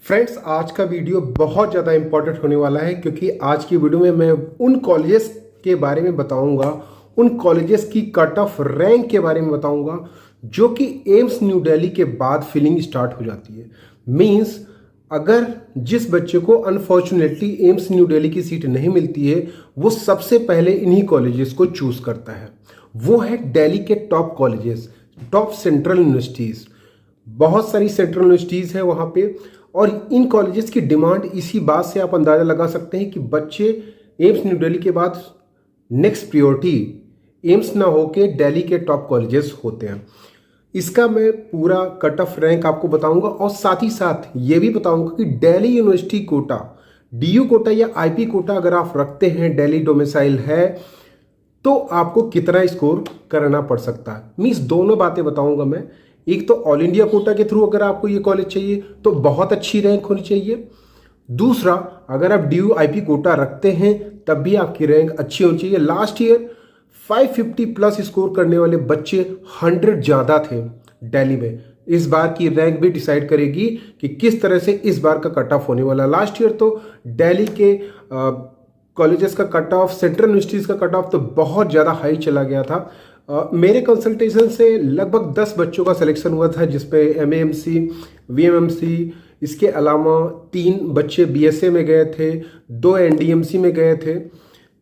Friends, आज का video बहुत ज़्यादा इंपॉर्टेंट होने वाला है क्योंकि आज की वीडियो में मैं उन कॉलेजेस के बारे में बताऊंगा, उन कॉलेजेस की कट ऑफ रैंक के बारे में बताऊंगा जो कि एम्स न्यू दिल्ली के बाद फिलिंग स्टार्ट हो जाती है। मींस अगर जिस बच्चे को अनफॉर्चुनेटली एम्स न्यू दिल्ली की सीट नहीं मिलती है, वो सबसे पहले इन्हीं कॉलेजेस को चूज करता है। वो है दिल्ली के top colleges, top central universities. बहुत सारी सेंट्रल यूनिवर्सिटीज़ हैं वहाँ पे, और इन कॉलेजेस की डिमांड इसी बात से आप अंदाज़ा लगा सकते हैं कि बच्चे एम्स न्यू दिल्ली के बाद नेक्स्ट प्रियोरिटी एम्स ना होके दिल्ली के टॉप कॉलेजेस होते हैं। इसका मैं पूरा कट ऑफ रैंक आपको बताऊंगा और साथ ही साथ ये भी बताऊंगा कि दिल्ली यूनिवर्सिटी कोटा, डीयू कोटा या आईपी कोटा अगर आप रखते हैं, दिल्ली डोमिसाइल है, तो आपको कितना स्कोर करना पड़ सकता है। मीन्स दोनों बातें बताऊंगा मैं। एक तो ऑल इंडिया कोटा के थ्रू अगर आपको ये कॉलेज चाहिए तो बहुत अच्छी रैंक होनी चाहिए। दूसरा, अगर आप डी आईपी कोटा रखते हैं तब भी आपकी रैंक अच्छी होनी चाहिए। लास्ट ईयर 550 प्लस स्कोर करने वाले बच्चे 100 ज़्यादा थे दिल्ली में। इस बार की रैंक भी डिसाइड करेगी कि किस तरह से इस बार का कट ऑफ होने वाला। लास्ट ईयर तो दिल्ली के कॉलेजेस का कट ऑफ, सेंट्रल यूनिवर्सिटीज़ का कट ऑफ तो बहुत ज़्यादा हाई चला गया था। मेरे कंसल्टेशन से लगभग 10 बच्चों का सिलेक्शन हुआ था, जिसपे एमएएमसी, वीएमएमसी, इसके अलावा 3 बच्चे बीएसए में गए थे, 2 एनडीएमसी में गए थे।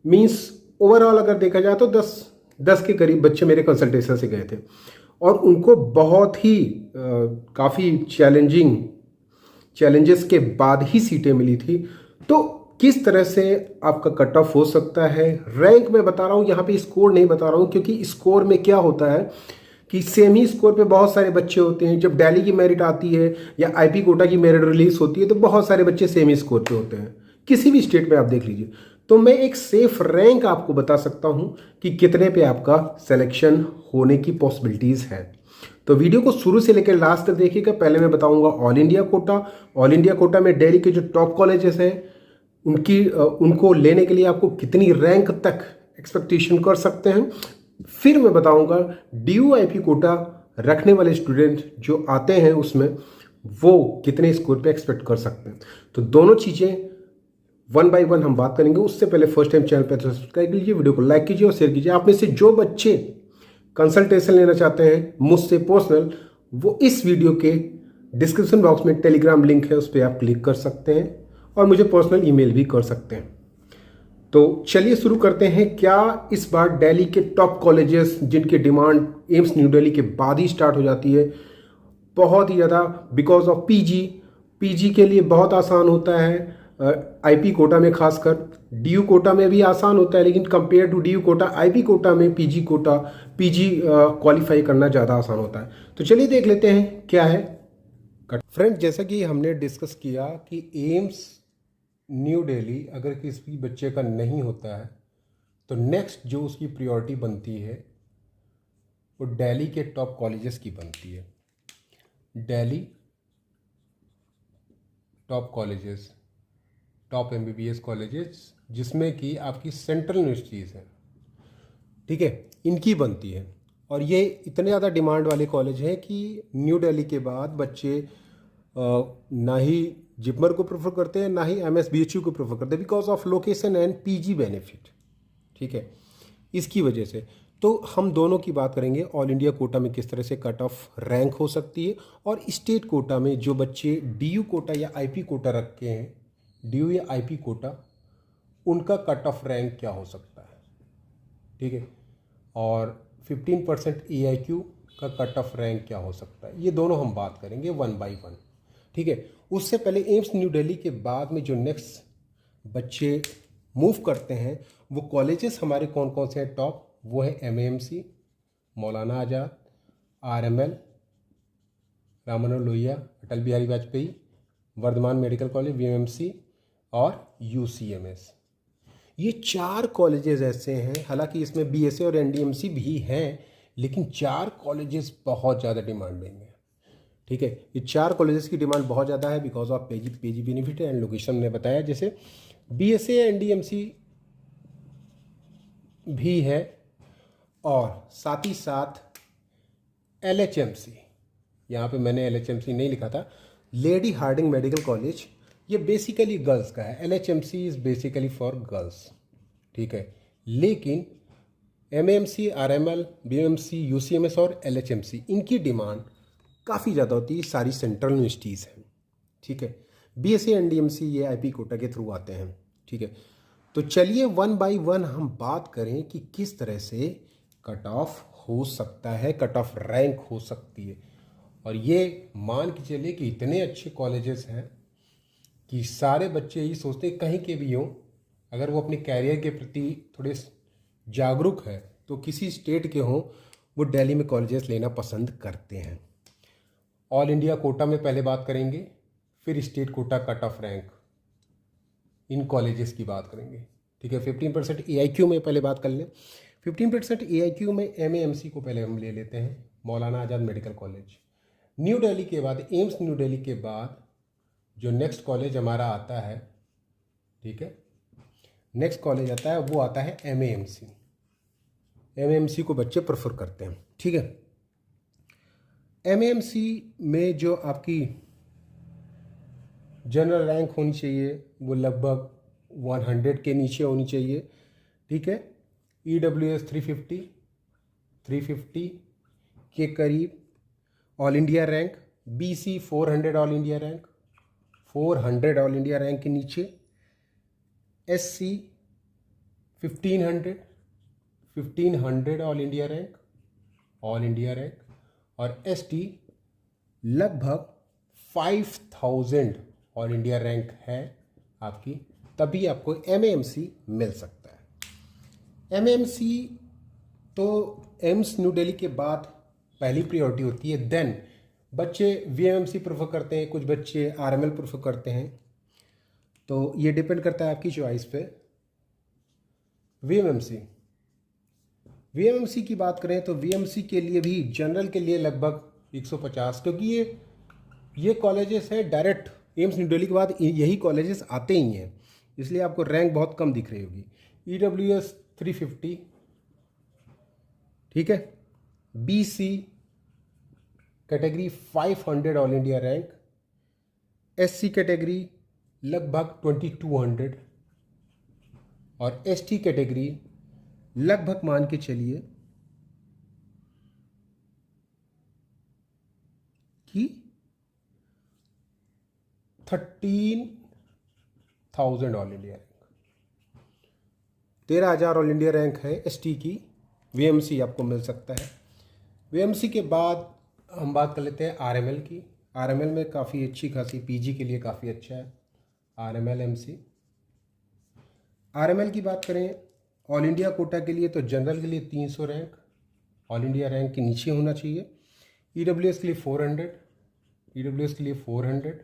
मींस ओवरऑल अगर देखा जाए तो 10 के करीब बच्चे मेरे कंसल्टेशन से गए थे, और उनको बहुत ही काफ़ी चैलेंजेस के बाद ही सीटें मिली थी। तो किस तरह से आपका कट ऑफ हो सकता है, रैंक मैं बता रहा हूँ, यहाँ पे स्कोर नहीं बता रहा हूँ, क्योंकि स्कोर में क्या होता है कि सेम ही स्कोर पे बहुत सारे बच्चे होते हैं। जब दिल्ली की मेरिट आती है या आईपी कोटा की मेरिट रिलीज होती है तो बहुत सारे बच्चे सेम ही स्कोर पे होते हैं, किसी भी स्टेट में आप देख लीजिए। तो मैं एक सेफ रैंक आपको बता सकता हूँ कि कितने पे आपका सिलेक्शन होने की पॉसिबिलिटीज़ है। तो वीडियो को शुरू से लेकर लास्ट तक देखिएगा। पहले मैं बताऊंगा all India quota. All India quota में दिल्ली के जो टॉप कॉलेजेस हैं उनको लेने के लिए आपको कितनी रैंक तक एक्सपेक्टेशन कर सकते हैं। फिर मैं बताऊंगा डी आईपी कोटा रखने वाले स्टूडेंट जो आते हैं उसमें वो कितने स्कोर पे एक्सपेक्ट कर सकते हैं। तो दोनों चीज़ें वन बाय वन हम बात करेंगे। उससे पहले फर्स्ट टाइम चैनल पर सब्सक्राइब कीजिए, वीडियो को लाइक कीजिए और शेयर कीजिए। आप में से जो बच्चे कंसल्टेशन लेना चाहते हैं मुझसे पर्सनल, वो इस वीडियो के डिस्क्रिप्शन बॉक्स में टेलीग्राम लिंक है, उस पर आप क्लिक कर सकते हैं और मुझे पर्सनल ईमेल भी कर सकते हैं। तो चलिए शुरू करते हैं। क्या इस बार दिल्ली के टॉप कॉलेजेस जिनकी डिमांड एम्स न्यू दिल्ली के बाद ही स्टार्ट हो जाती है, बहुत ही ज़्यादा, बिकॉज ऑफ पीजी के लिए बहुत आसान होता है। आईपी कोटा में खासकर, डीयू कोटा में भी आसान होता है, लेकिन compare to DU quota, IP quota में पीजी क्वालिफाई करना ज़्यादा आसान होता है। तो चलिए देख लेते हैं क्या है। फ्रेंड, जैसा कि हमने डिस्कस किया कि एम्स न्यू दिल्ली अगर किसी बच्चे का नहीं होता है तो नेक्स्ट जो उसकी प्रायोरिटी बनती है वो दिल्ली के टॉप कॉलेजेस की बनती है। Delhi top colleges, top MBBS colleges, जिसमें कि आपकी सेंट्रल यूनिवर्सिटीज़ हैं, ठीक है, इनकी बनती है। और ये इतने ज़्यादा डिमांड वाले कॉलेज हैं कि न्यू दिल्ली के बाद बच्चे ना ही जिपमर को प्रेफर करते हैं, ना ही एमएसबीएचयू को प्रेफर करते हैं, because of location and PG benefit, ठीक है, इसकी वजह से। तो हम दोनों की बात करेंगे। ऑल इंडिया कोटा में किस तरह से कट ऑफ रैंक हो सकती है, और स्टेट कोटा में जो बच्चे डीयू कोटा या आईपी कोटा रखे हैं, डीयू या आईपी कोटा, उनका कट ऑफ रैंक क्या हो सकता है, ठीक है, और 15% EIQ का कट ऑफ रैंक क्या हो सकता है। ये दोनों हम बात करेंगे वन बाय वन, ठीक है। उससे पहले एम्स न्यू दिल्ली के बाद में जो नेक्स्ट बच्चे मूव करते हैं वो कॉलेजेस हमारे कौन कौन से हैं टॉप, वो है MAMC, Maulana Azad, RML, Rammanohar Lohia, Atal Bihari Vajpayee, Vardhman medical college, VMMC और UCMS। ये 4 कॉलेजेस ऐसे हैं, हालांकि इसमें BSA और NDMC भी हैं, लेकिन 4 कॉलेजेस बहुत ज़्यादा डिमांडिंग है, ठीक है। ये 4 कॉलेजेस की डिमांड बहुत ज़्यादा है बिकॉज ऑफ पेजी बेनिफिट एंड लोकेशन ने बताया। जैसे BSA NDMC भी है, और साथ ही साथ LHMC, यहाँ पे मैंने LHMC नहीं लिखा था, लेडी हार्डिंग मेडिकल कॉलेज, ये बेसिकली गर्ल्स का है। LHMC is basically for girls, ठीक है। लेकिन MAMC, RML, BMC, UCMS और LHMC, इनकी डिमांड काफ़ी ज़्यादा होती है, सारी सेंट्रल यूनिवर्सिटीज़ हैं, ठीक है। BSc एंड DMC ये IP कोटा के थ्रू आते हैं, ठीक है। तो चलिए वन बाय वन हम बात करें कि किस तरह से कट ऑफ हो सकता है, कट ऑफ रैंक हो सकती है। और ये मान के चलिए कि इतने अच्छे कॉलेजेस हैं कि सारे बच्चे यही सोचते हैं कहीं के भी हों, अगर वो अपने कैरियर के प्रति थोड़े जागरूक है तो किसी स्टेट के हों, वो दिल्ली में कॉलेजेस लेना पसंद करते हैं। ऑल इंडिया कोटा में पहले बात करेंगे, फिर state quota cut off rank, इन कॉलेजेस की बात करेंगे, ठीक है। 15% AIQ में पहले बात कर लें। 15% AIQ में MAMC को पहले हम ले लेते हैं, मौलाना आज़ाद मेडिकल कॉलेज। न्यू दिल्ली के बाद, एम्स न्यू दिल्ली के बाद जो नेक्स्ट कॉलेज हमारा आता है, ठीक है, नेक्स्ट कॉलेज आता है वो आता है MAMC। MAMC को बच्चे प्रेफर करते हैं, ठीक है। MAMC में जो आपकी जनरल रैंक होनी चाहिए वो लगभग 100 के नीचे होनी चाहिए, ठीक है। EWS 350 के करीब all India rank, BC 400 all India rank, 400 all India rank के नीचे, SC 1500 ऑल इंडिया रैंक, और ST लगभग 5000 ऑल इंडिया रैंक है आपकी, तभी आपको MAMC मिल सकता है। MAMC तो एम्स न्यू दिल्ली के बाद पहली प्रायोरिटी होती है। देन बच्चे VMMC प्रेफर करते हैं, कुछ बच्चे RML प्रेफर करते हैं, तो ये डिपेंड करता है आपकी चॉइस पे। VMMC की बात करें तो VMC के लिए भी जनरल के लिए लगभग 150, क्योंकि ये कॉलेजेस हैं डायरेक्ट एम्स न्यू दिल्ली के बाद यही कॉलेजेस आते ही हैं, इसलिए आपको रैंक बहुत कम दिख रही होगी। EWS 350, ठीक है। BC category 500 all India rank, SC category लगभग 2200, और ST कैटेगरी लगभग मान के चलिए कि 13,000 all India rank, 13,000 all India rank है ST की। VMC आपको मिल सकता है। VMC के बाद हम बात कर लेते हैं RML की। RML में काफ़ी अच्छी खासी PG के लिए काफ़ी अच्छा है RML MC। RML की बात करें ऑल इंडिया कोटा के लिए तो जनरल के लिए 300 रैंक ऑल इंडिया रैंक के नीचे होना चाहिए। EWS के लिए 400,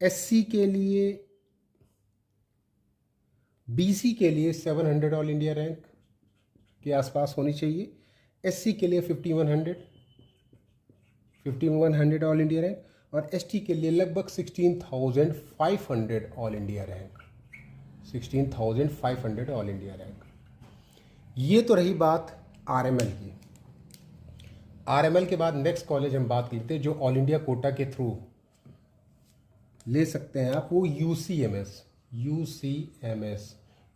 SC के लिए, BC के लिए 700 ऑल इंडिया रैंक के आसपास होनी चाहिए। SC के लिए 5100 ऑल इंडिया रैंक, और ST के लिए लगभग 16,500 all India rank, 16,500 all India rank. ये तो रही बात RML की। RML के बाद नेक्स्ट कॉलेज हम बात करते हैं जो ऑल इंडिया कोटा के थ्रू ले सकते हैं आप, वो UCMS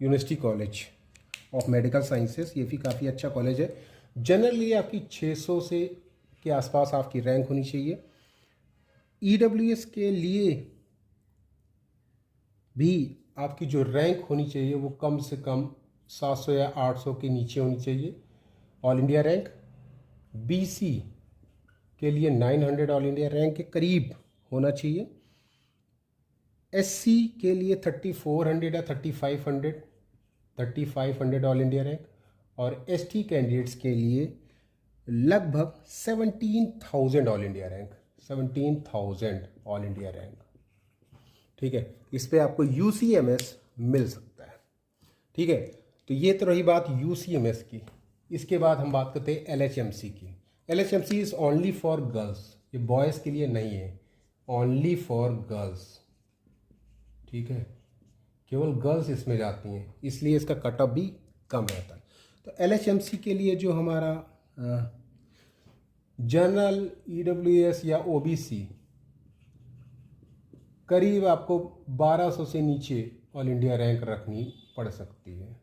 university college of medical sciences. ये भी काफ़ी अच्छा कॉलेज है। जनरली आपकी 600 से के आसपास आपकी रैंक होनी चाहिए। EWS के लिए भी आपकी जो रैंक होनी चाहिए वो कम से कम 700 या 800 के नीचे होनी चाहिए ऑल इंडिया रैंक। BC के लिए 900 ऑल इंडिया रैंक के करीब होना चाहिए। SC के लिए 3400 या 3500 ऑल इंडिया रैंक, और ST कैंडिडेट्स के लिए लगभग 17,000 all India rank, 17,000 all India rank, ठीक है। इस पे आपको UCMS मिल सकता है, ठीक है। तो ये तो रही बात UCMS की। इसके बाद हम बात करते हैं LHMC की। LHMC is only for girls, ये बॉयज़ के लिए नहीं है, ओनली फॉर गर्ल्स, ठीक है। केवल गर्ल्स इसमें जाती हैं, इसलिए इसका कटअप भी कम रहता है। तो LHMC के लिए जो हमारा जनरल, EWS या OBC करीब आपको 1200 से नीचे ऑल इंडिया रैंक रखनी पड़ सकती है।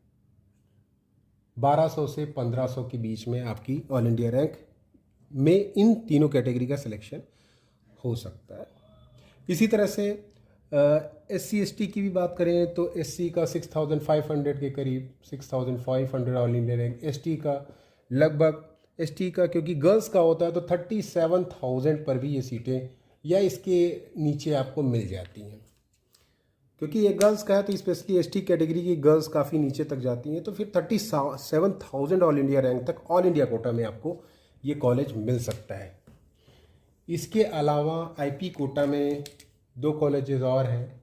1200 से 1500 के बीच में आपकी ऑल इंडिया रैंक में इन तीनों कैटेगरी का सिलेक्शन हो सकता है। इसी तरह से SC/ST की भी बात करें तो SC का 6500 के करीब 6500 ऑल इंडिया रैंक, ST का लगभग, ST का क्योंकि गर्ल्स का होता है तो 37,000 पर भी ये सीटें या इसके नीचे आपको मिल जाती हैं। क्योंकि ये गर्ल्स का है तो स्पेशली ST कैटेगरी की गर्ल्स काफ़ी नीचे तक जाती हैं, तो फिर 37,000 ऑल इंडिया रैंक तक ऑल इंडिया कोटा में आपको ये कॉलेज मिल सकता है। इसके अलावा IP कोटा में 2 कॉलेजेस और हैं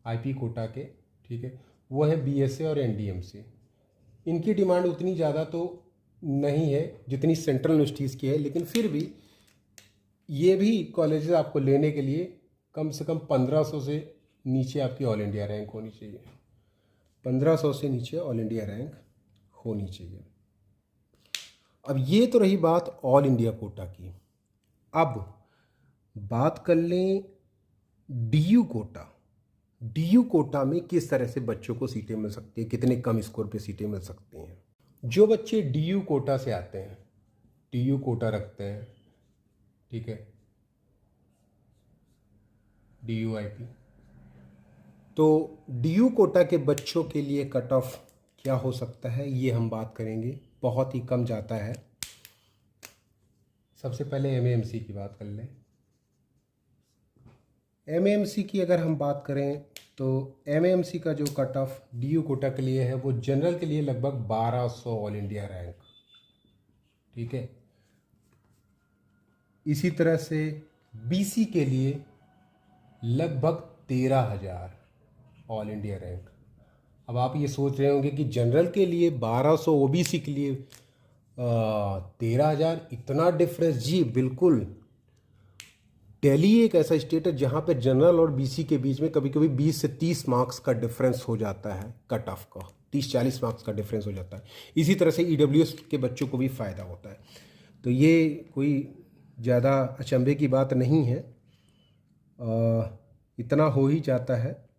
IP कोटा के, ठीक है, वो है BSA और NDMC। इनकी डिमांड उतनी ज़्यादा तो नहीं है जितनी सेंट्रल यूनिवर्सिटीज़ की है, लेकिन फिर भी ये भी कॉलेजेस आपको लेने के लिए कम से कम 1500 से नीचे आपकी ऑल इंडिया रैंक होनी चाहिए। 1500 से नीचे ऑल इंडिया रैंक होनी चाहिए। अब ये तो रही बात ऑल इंडिया कोटा की। अब बात कर लें DU कोटा। DU कोटा में किस तरह से बच्चों को सीटें मिल सकती है, कितने कम स्कोर पे सीटें मिल सकती हैं। जो बच्चे DU कोटा से आते हैं, DU कोटा रखते हैं, ठीक है, DUIP, तो DU कोटा के बच्चों के लिए कट ऑफ क्या हो सकता है ये हम बात करेंगे। बहुत ही कम जाता है। सबसे पहले MAMC की बात कर लें। MAMC की अगर हम बात करें तो MAMC का जो कट ऑफ DU कोटा के लिए है वो जनरल के लिए लगभग 1200 ऑल इंडिया रैंक, ठीक है। इसी तरह से BC के लिए लगभग 13,000 ऑल इंडिया रैंक। अब आप ये सोच रहे होंगे कि जनरल के लिए 1200, OBC के लिए 13,000, इतना डिफरेंस। जी बिल्कुल, दिल्ली एक ऐसा स्टेट है जहाँ पे जनरल और BC के बीच में कभी कभी 20 से 30 मार्क्स का डिफरेंस हो जाता है, कट ऑफ का 30-40 मार्क्स का डिफरेंस हो जाता है। इसी तरह से EWS के बच्चों को भी फ़ायदा होता है, तो ये कोई ज़्यादा अचंभे की बात नहीं है, इतना हो ही जाता है।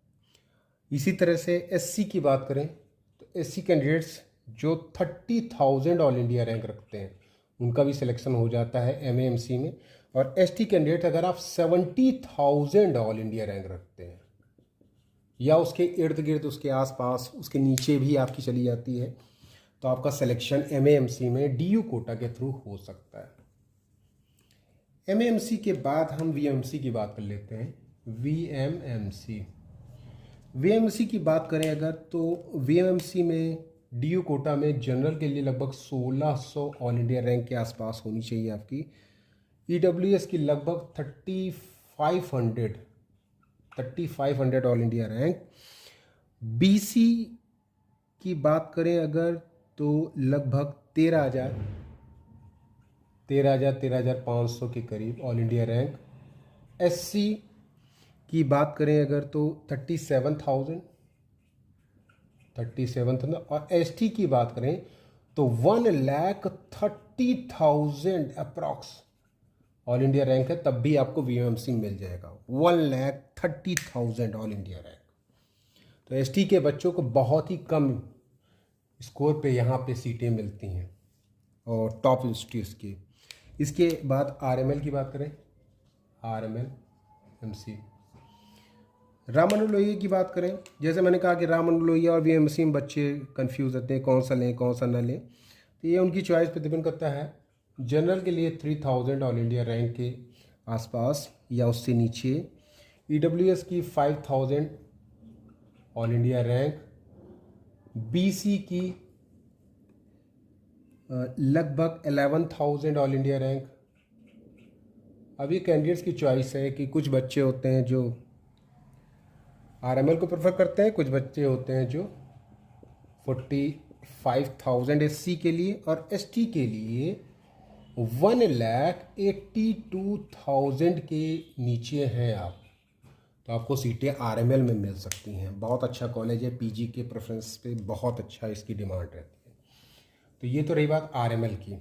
इसी तरह से SC की बात करें तो SC कैंडिडेट्स जो 30,000 ऑल इंडिया रैंक रखते हैं उनका भी सिलेक्शन हो जाता है MAMC में। और ST कैंडिडेट अगर आप 70,000 ऑल इंडिया रैंक रखते हैं या उसके इर्द गिर्द, उसके आसपास, उसके नीचे भी आपकी चली जाती है, तो आपका सिलेक्शन MAMC में DU कोटा के थ्रू हो सकता है। MAMC के बाद हम VMC की बात कर लेते हैं। VMC की बात करें अगर तो VMC में DU कोटा में जनरल के लिए लगभग 1600 ऑल इंडिया रैंक के आसपास होनी चाहिए आपकी। EWS की लगभग 3500 ऑल इंडिया रैंक। BC की बात करें अगर तो लगभग 13,500 के करीब ऑल इंडिया रैंक। SC की बात करें अगर तो 37,000 और ST की बात करें तो 1,30,000 अप्रॉक्स ऑल इंडिया रैंक है, तब भी आपको VMC मिल जाएगा। 1,30,000 ऑल इंडिया रैंक। तो ST के बच्चों को बहुत ही कम स्कोर पे यहाँ पे सीटें मिलती हैं और टॉप इंस्टीट्यूट्स की। इसके बाद RML की बात करें, RML MC, रामानुज लोहिया की बात करें। जैसे मैंने कहा कि रामानुज लोहिया और VMC में बच्चे कंफ्यूज होते हैं कौन सा लें कौन सा ना लें, तो ये उनकी चॉइस पे डिपेंड करता है। जनरल के लिए 3,000 ऑल इंडिया रैंक के आसपास या उससे नीचे। EWS की 5,000 ऑल इंडिया रैंक। BC की लगभग 11,000 ऑल इंडिया रैंक। अभी कैंडिडेट्स की चॉइस है कि कुछ बच्चे होते हैं जो RML को प्रेफर करते हैं, कुछ बच्चे होते हैं जो 45,000 SC के लिए और ST के लिए 1,82,000 के नीचे हैं आप, तो आपको सीटें RML में मिल सकती हैं। बहुत अच्छा कॉलेज है, PG के प्रेफरेंस पे बहुत अच्छा इसकी डिमांड रहती है। तो ये तो रही बात RML की।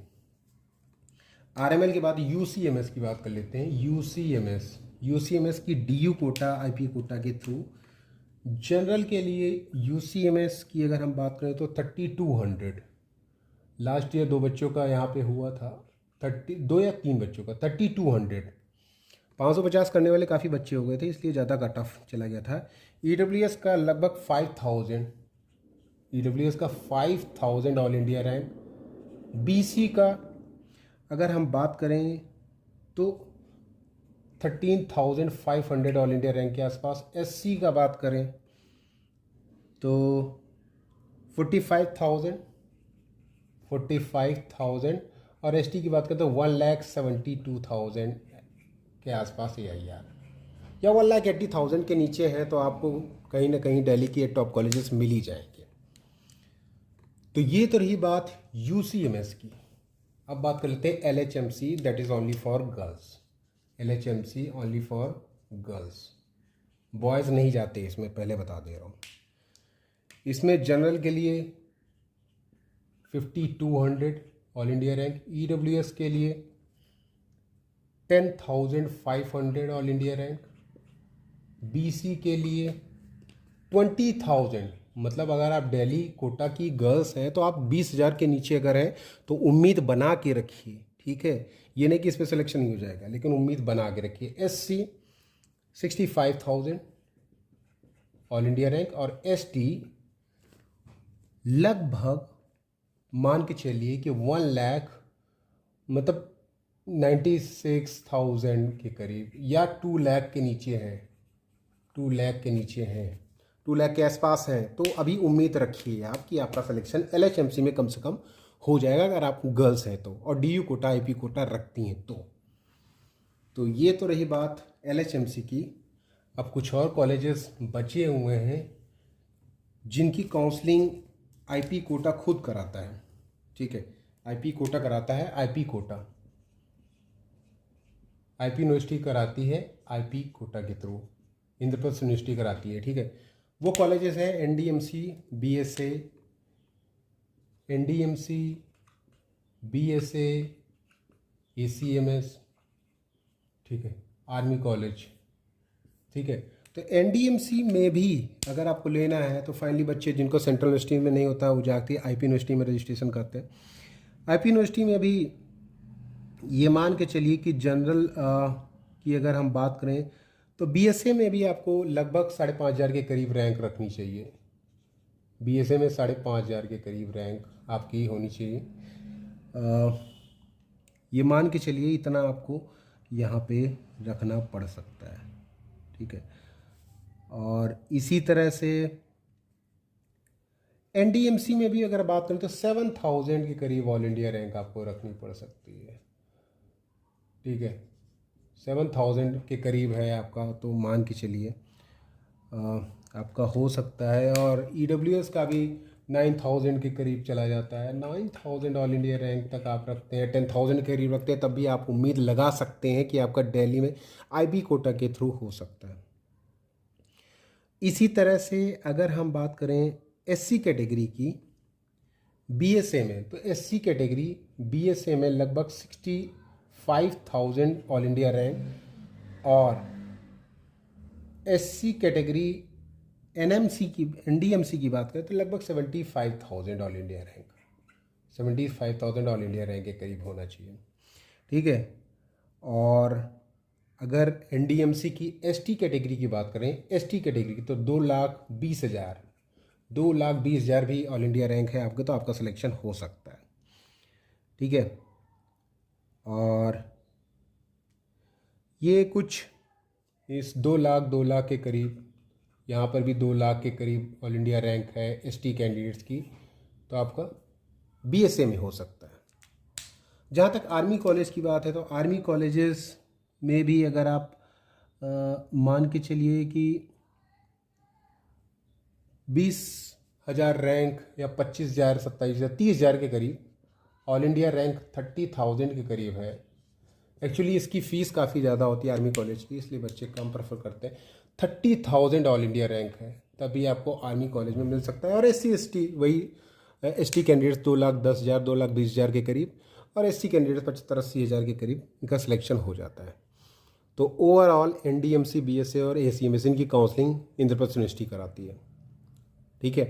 RML के बाद UCMS की बात कर लेते हैं। UCMS यूसीएमएस की डीयू कोटा आईपी कोटा के थ्रू जनरल के लिए यूसीएमएस की अगर हम बात करें तो 3200 लास्ट ईयर 2 बच्चों का यहाँ पे हुआ था, 2 या 3 बच्चों का 3200। 550 करने वाले काफ़ी बच्चे हो गए थे इसलिए ज़्यादा कट ऑफ चला गया था। ईडब्ल्यूएस का लगभग 5000, ईडब्ल्यूएस का 5000 ऑल इंडिया रैंक। बीसी का अगर हम बात करें तो 13,500 ऑल इंडिया रैंक के आसपास। एससी का बात करें तो 45,000 और एसटी की बात करें तो 1,72,000 के आसपास AIR या 1,80,000 के नीचे है तो आपको कहीं ना कहीं दिल्ली के टॉप कॉलेजेस मिल ही जाएंगे। तो ये तो रही बात यूसीएमएस की। अब बात कर लेते हैं LHMC, that is only for girls. LHMC only for girls, boys नहीं जाते इसमें, पहले बता दे रहा हूँ। इसमें जनरल के लिए 5200 ऑल इंडिया रैंक, ईडब्ल्यूएस के लिए 10,500 ऑल इंडिया रैंक, बीसी के लिए 20,000। मतलब अगर आप दिल्ली कोटा की गर्ल्स हैं तो आप 20,000 के नीचे अगर हैं तो उम्मीद बना के रखिए, ठीक है। ये नहीं कि इसमें सिलेक्शन नहीं हो जाएगा, लेकिन उम्मीद बना के रखिए। SC 65,000 ऑल इंडिया रैंक और ST लगभग मान के चलिए कि 1 लाख, मतलब 96,000 के करीब या 2 लाख के नीचे हैं, 2 लाख के नीचे हैं, 2 लाख के आसपास हैं। तो अभी उम्मीद रखिए आप कि आपका सिलेक्शन LHMC में कम से कम हो जाएगा अगर आप गर्ल्स हैं तो, और DU कोटा IP कोटा रखती हैं तो ये तो रही बात LHMC की। अब कुछ और कॉलेजेस बचे हुए हैं जिनकी काउंसलिंग IP कोटा खुद कराता है, ठीक है। IP कोटा कराता है, IP कोटा, IP यूनिवर्सिटी कराती है IP कोटा के थ्रू, इंद्रप्रस्थ यूनिवर्सिटी कराती है, ठीक है। वो कॉलेजेस हैं NDMC, BSA, NDMC, BSA, ACMS, ठीक है, आर्मी कॉलेज, ठीक है। तो NDMC में भी अगर आपको लेना है तो फाइनली बच्चे जिनको सेंट्रल यूनिवर्सिटी में नहीं होता वो जाके IP यूनिवर्सिटी में रजिस्ट्रेशन करते हैं। IP यूनिवर्सिटी में भी ये मान के चलिए कि जनरल की अगर हम बात करें तो BSA में भी आपको लगभग 5,500 के करीब रैंक रखनी चाहिए। BSA में 5,500 के करीब रैंक आपकी होनी चाहिए। ये मान के चलिए इतना आपको यहाँ पे रखना पड़ सकता है, ठीक है। और इसी तरह से NDMC में भी अगर बात करें तो 7,000 के करीब ऑल इंडिया रैंक आपको रखनी पड़ सकती है, ठीक है। 7,000 के करीब है आपका, तो मान के चलिए आपका हो सकता है। और EWS का भी 9,000 के करीब चला जाता है। 9,000 ऑल इंडिया रैंक तक आप रखते हैं, 10,000 के करीब रखते हैं, तब भी आप उम्मीद लगा सकते हैं कि आपका दिल्ली में IB कोटा के थ्रू हो सकता है। इसी तरह से अगर हम बात करें SC कैटेगरी की BSA में, तो SC कैटेगरी BSA में लगभग 65,000 ऑल इंडिया रैंक, और SC कैटेगरी NDMC की बात करें तो लगभग 75,000 all India rank, 75,000 all India rank के करीब होना चाहिए, ठीक है। और अगर NDMC की ST कैटेगरी की बात करें, ST कैटेगरी की, तो 2,20,000 भी ऑल इंडिया रैंक है आपके, तो आपका सिलेक्शन हो सकता है, ठीक है। और ये कुछ इस 2 लाख के करीब, यहाँ पर भी 2 लाख के करीब ऑल इंडिया रैंक है ST कैंडिडेट्स की, तो आपका BSA में हो सकता है। जहाँ तक आर्मी कॉलेज की बात है तो आर्मी कॉलेजेस में भी अगर आप मान के चलिए कि 20,000 रैंक या 25,000, 27,000, 30,000 के करीब ऑल इंडिया रैंक 30,000 के करीब है। एक्चुअली इसकी फ़ीस काफ़ी ज़्यादा होती है आर्मी कॉलेज की, इसलिए बच्चे कम प्रेफर करते हैं। 30,000 ऑल इंडिया रैंक है, तभी आपको आर्मी कॉलेज में मिल सकता है। और SC ST वही ST कैंडिडेट्स 2,10,000, 2,20,000 के करीब, और SC कैंडिडेट्स 75-80,000 के करीब इनका सिलेक्शन हो जाता है। तो ओवरऑल एनडीएमसी, बीएसए और एसीएमएस इनकी काउंसलिंग इंद्रप्रस्थ यूनिवर्सिटी कराती है। ठीक है,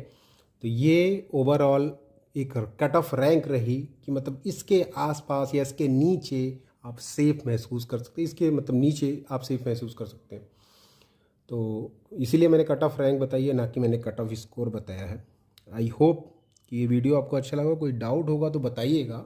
तो ये ओवरऑल एक कट ऑफ रैंक रही कि मतलब इसके आसपास या इसके नीचे आप सेफ महसूस कर सकते हैं, इसके मतलब नीचे आप सेफ महसूस कर सकते हैं। तो इसीलिए मैंने कट ऑफ रैंक बताई है, ना कि मैंने कट ऑफ स्कोर बताया है। आई होप कि ये वीडियो आपको अच्छा लगा। कोई डाउट होगा तो बताइएगा।